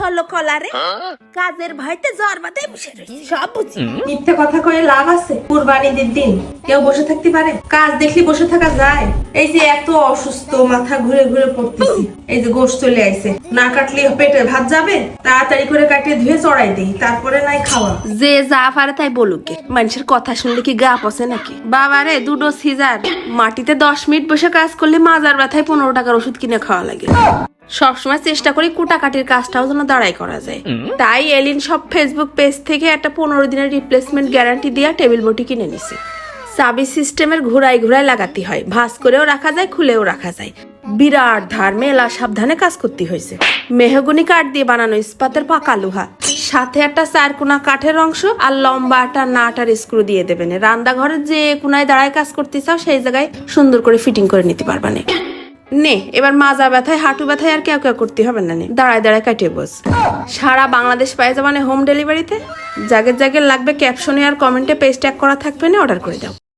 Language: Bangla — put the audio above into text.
হলো কলারে কাজের ভয়তে জ্বর বাদে বসে রয়েছে সব বুঝি। মিথ্যে কথা কয়ে লাভ আছে? কুরবানির দিন কেউ বসে থাকতে পারে? কাজ দেখলি বসে থাকা যায়? এই যে এত অসুস্থ, মাথা ঘুরে ঘুরে পড়তেছি, এই যে গোশ চলে আইছে, না কাটলে পেটে ভাত যাবে, তাড়াতাড়ি করে কাটিয়ে ধুয়ে চড়াই দিই, তারপরে নাই খাওয়া। যে যা পারে তাই বলুক, মানুষের কথা শুনলে কি গা পচে নাকি? বাবারে দুটো সিজার, মাটিতে 10 মিনিট বসে কাজ করলে মাজার ব্যথায় 15 টাকার ওষুধ কিনে খাওয়া লাগে। সবসময় চেষ্টা করি কুটাকাটির কাজটাও যেন দাঁড়াই করা যায়। তাই এলিন সব ফেসবুক পেজ থেকে একটা 15 দিনের রিপ্লেসমেন্ট গ্যারান্টি দিয়া টেবিল বটি কিনে নিছে। চাবি সিস্টেমের ঘুরাই ঘুরাই লাগাতে হয়, ভাঁজ করেও রাখা যায়, খুলেও রাখা যায়। বিরাট ধার, মেলা সাবধানে কাজ করতে হয়েছে। মেহগনি কাঠ দিয়ে বানানো ইস্পাতের পাকা লোহা, সাথে একটা 4 কোনা কাঠের অংশ আর লম্বা একটা নাট আর স্ক্রু দিয়ে দেবেন। রান্নাঘরের যে কোনায় দাঁড়ায় কাজ করতে চাও সেই জায়গায় সুন্দর করে ফিটিং করে নিতে পারবা নে। এবার মাজা ব্যথায় হাঁটু ব্যথায় আর কেউ করতে হবে না, নে দাঁড়ায় দাঁড়ায় কাটিয়ে বস। সারা বাংলাদেশ পাই যাবে হোম ডেলিভারিতে। জাগের লাগবে ক্যাপশনে আর কমেন্টে পেজ ট্যাগ করা থাকবে না, অর্ডার করে দাও।